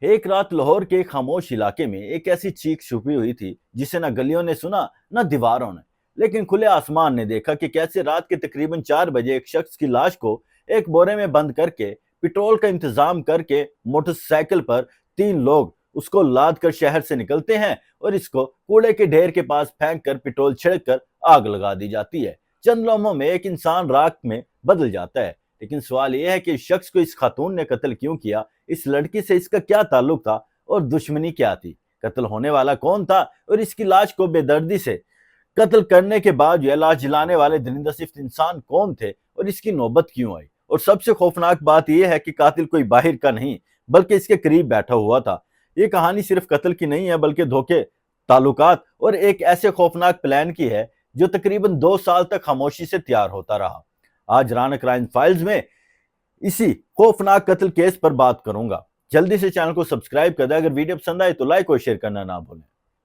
एक रात लाहौर के एक खामोश इलाके में एक ऐसी चीख छुपी हुई थी जिसे न गलियों ने सुना न दीवारों ने। लेकिन खुले आसमान ने देखा कि कैसे रात के तकरीबन 4 बजे एक शख्स की लाश को एक बोरे में बंद करके, पेट्रोल का इंतजाम करके, मोटरसाइकिल पर 3 लोग उसको लाद कर शहर से निकलते हैं और इसको कूड़े के ढेर के पास फेंक कर पेट्रोल छिड़क कर आग लगा दी जाती है। चंद लम्हों में एक इंसान राख में बदल जाता है। लेकिन सवाल यह है कि इस शख्स को इस खातून ने कत्ल क्यों किया? इस लड़की से इसका क्या ताल्लुक था और दुश्मनी क्या थी? कत्ल होने वाला कौन था और इसकी लाश को बेदर्दी से कत्ल करने के बाद यह लाश जलाने वाले दरिंदा सिफ्त इंसान कौन थे और इसकी नौबत क्यों आई? और सबसे खौफनाक बात यह है कि कातिल कोई बाहर का नहीं बल्कि इसके करीब बैठा हुआ था। ये कहानी सिर्फ कत्ल की नहीं है बल्कि धोखे, ताल्लुकात और एक ऐसे खौफनाक प्लान की है जो तकरीबन 2 साल तक खामोशी से तैयार होता रहा। आज राना क्राइम फाइल्स में इसी खौफनाक कत्ल केस पर बात करूंगा। जल्दी से चैनल को सब्सक्राइब कर दें। अगर वीडियो पसंद आए तो लाइक और शेयर करना ना भूलें।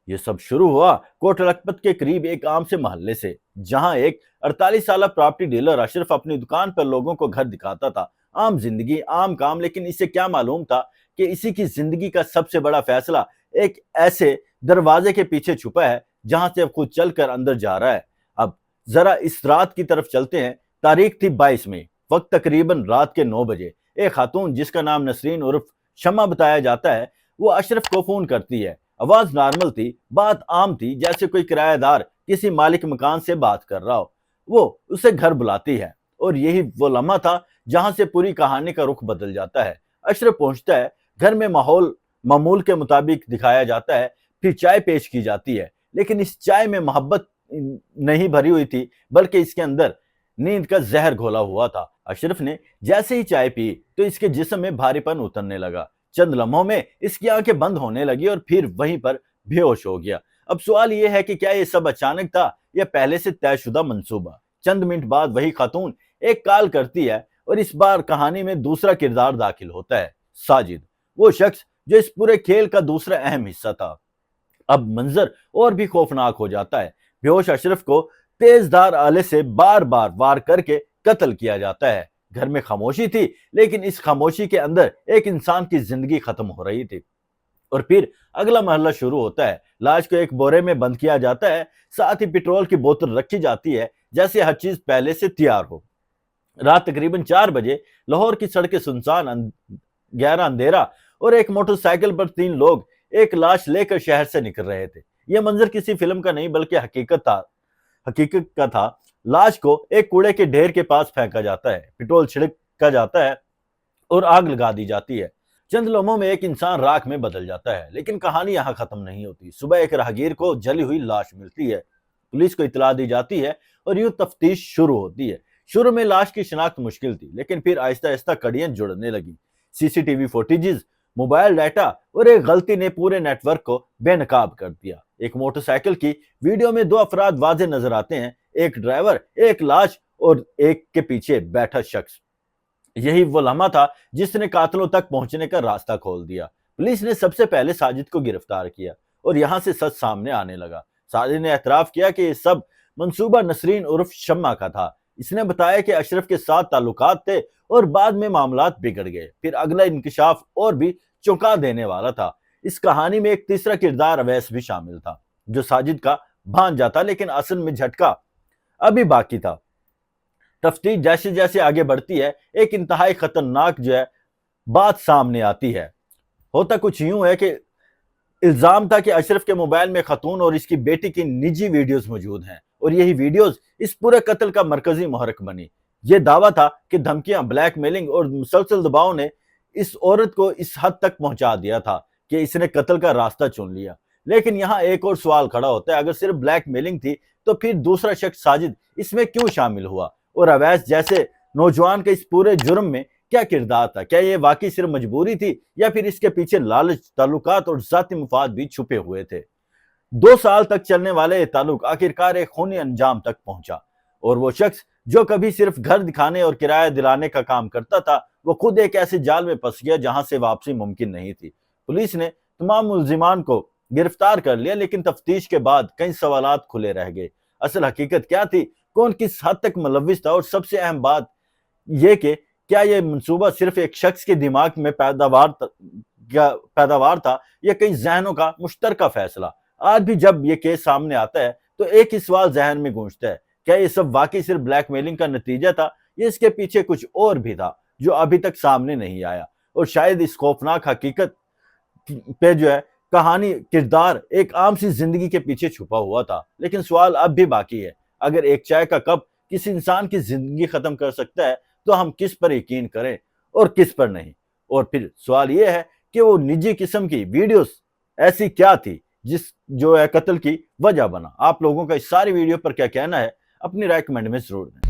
यह सब शुरू हुआ कोट लखपत के करीब एक आम से मोहल्ले से, जहां एक 48 साल प्रॉपर्टी डीलर अशरफ अपनी दुकान पर लोगों को घर दिखाता था। आम जिंदगी, आम काम, लेकिन इसे क्या मालूम था कि इसी की जिंदगी का सबसे बड़ा फैसला एक ऐसे दरवाजे के पीछे छुपा है जहां से अब खुद चलकर अंदर जा रहा है। अब जरा इस रात की तरफ चलते हैं। तारीख थी 22 मई, वक्त तकरीबन रात के 9 बजे। एक खातून जिसका नाम नसरीन उर्फ शम्मा बताया जाता है, वो अशरफ को फोन करती है। आवाज नॉर्मल थी, बात आम थी, जैसे कोई किराएदार किसी मालिक मकान से बात कर रहा हो। वो उसे घर बुलाती है और यही वो लम्हा था जहां से पूरी कहानी का रुख बदल जाता है। अशरफ पहुंचता है, घर में माहौल मामूल के मुताबिक दिखाया जाता है। फिर चाय पेश की जाती है, लेकिन इस चाय में मोहब्बत नहीं भरी हुई थी बल्कि इसके अंदर नींद का जहर घोला हुआ था। अशरफ ने जैसे ही चाय पी तो इसके जिस्म में भारीपन उतरने लगा। चंद लम्हों में इसकी आंखें बंद होने लगी और फिर वहीं पर बेहोश हो गया। अब सवाल यह है कि क्या ये सब अचानक था या पहले से तयशुदा मंसूबा? चंद मिनट बाद वही खातून एक कॉल करती है और इस बार कहानी में दूसरा किरदार दाखिल होता है, साजिद, वो शख्स जो इस पूरे खेल का दूसरा अहम हिस्सा था। अब मंजर और भी खौफनाक हो जाता है। बेहोश अशरफ को तेजधार आले से बार बार वार करके कत्ल किया जाता है। घर में खामोशी थी, लेकिन इस खामोशी के अंदर एक इंसान की जिंदगी खत्म हो रही थी। और फिर अगला मरहला शुरू होता है। लाश को एक बोरे में बंद किया जाता है, साथ ही पेट्रोल की बोतल रखी जाती है, जैसे हर चीज पहले से तैयार हो। रात तकरीबन 4 बजे लाहौर की सड़कें सुनसान, गहरा अंधेरा और एक मोटरसाइकिल पर 3 लोग एक लाश लेकर शहर से निकल रहे थे। यह मंजर किसी फिल्म का नहीं बल्कि हकीकत का था। लाश को एक कूड़े के ढेर के पास फेंका जाता है, पेट्रोल छिड़का जाता है और आग लगा दी जाती है। चंद लम्हों में एक इंसान राख में बदल जाता है, लेकिन कहानी यहाँ खत्म नहीं होती। सुबह एक राहगीर को जली हुई लाश मिलती है, पुलिस को इतला दी जाती है और यूं तफ्तीश शुरू होती है। शुरू में लाश की शिनाख्त मुश्किल थी, लेकिन फिर आहिस्ता आहिस्ता कड़ियां जुड़ने लगी। सीसीटीवी फुटेजेस, मोबाइल डाटा और एक गलती ने पूरे नेटवर्क को बेनकाब कर दिया। एक मोटरसाइकिल की वीडियो में 2 अफराद वाजे नजर आते हैं, एक ड्राइवर, एक लाश और एक के पीछे बैठा शख्स। यही वो लम्हा था जिसने कातलों तक पहुंचने का रास्ता खोल दिया। पुलिस ने सबसे पहले साजिद को गिरफ्तार किया और यहां से सच सामने आने लगा। साजिद ने एतराफ किया कि ये सब मंसूबा नसरीन उर्फ शम्मा का था। इसने बताया कि अशरफ के साथ ताल्लुकात थे और बाद में मामलात बिगड़ गए। फिर अगला इंकशाफ और भी चौंका देने वाला था। इस कहानी में एक तीसरा किरदार अवैस भी शामिल था, जो साजिद का भांजा था, लेकिन असल में झटका अभी बाकी था। तफ्तीश जैसे जैसे आगे बढ़ती है, एक इंतहाई खतरनाक बात सामने आती है। होता कुछ यूं है कि इल्जाम था कि अशरफ के मोबाइल में खातून और इसकी बेटी की निजी वीडियोस मौजूद हैं और यही वीडियोस इस पूरे कत्ल का मरकजी महरक बनी। यह दावा था कि धमकियां, ब्लैकमेलिंग और मुसलसल दबाव ने इस औरत को इस हद तक पहुंचा दिया था कि इसने कत्ल का रास्ता चुन लिया। लेकिन यहाँ एक और सवाल खड़ा होता है, अगर सिर्फ ब्लैकमेलिंग थी तो फिर दूसरा शख्स साजिद इसमें क्यों शामिल हुआ और अवैस जैसे नौजवान के इस पूरे जुर्म में क्या किरदार था? क्या ये वाकई सिर्फ मजबूरी थी या फिर इसके पीछे लालच, ताल्लुकात और जाती मुफाद भी छुपे हुए थे? 2 साल तक चलने वाले ये ताल्लुक आखिरकार एक खूनी अंजाम तक पहुंचा और वो शख्स जो कभी सिर्फ घर दिखाने और किराया दिलाने का काम करता था, वो खुद एक ऐसे जाल में फंस गया जहां से वापसी मुमकिन नहीं थी। पुलिस ने तमाम मुल्जिमान को गिरफ्तार कर लिया, लेकिन तफ्तीश के बाद कई सवालात खुले रह गए। असल हकीकत क्या थी, कौन किस हद तक मुलविस था और सबसे अहम बात यह कि क्या यह मंसूबा सिर्फ एक शख्स के दिमाग में पैदावार था या कई जहनों का मुश्तरका फैसला? आज भी जब ये केस सामने आता है तो एक ही सवाल जहन में गूंजता है, क्या ये सब वाकई सिर्फ ब्लैकमेलिंग का नतीजा था या इसके पीछे कुछ और भी था जो अभी तक सामने नहीं आया? और शायद इस खौफनाक हकीकत पे जो है कहानी किरदार एक आम सी जिंदगी के पीछे छुपा हुआ था। लेकिन सवाल अब भी बाकी है, अगर एक चाय का कप किसी इंसान की जिंदगी खत्म कर सकता है तो हम किस पर यकीन करें और किस पर नहीं? और फिर सवाल ये है कि वो निजी किस्म की वीडियोस ऐसी क्या थी जिस जो है कत्ल की वजह बना? आप लोगों का इस सारी वीडियो पर क्या कहना है? अपनी राय कमेंट में जरूर दें।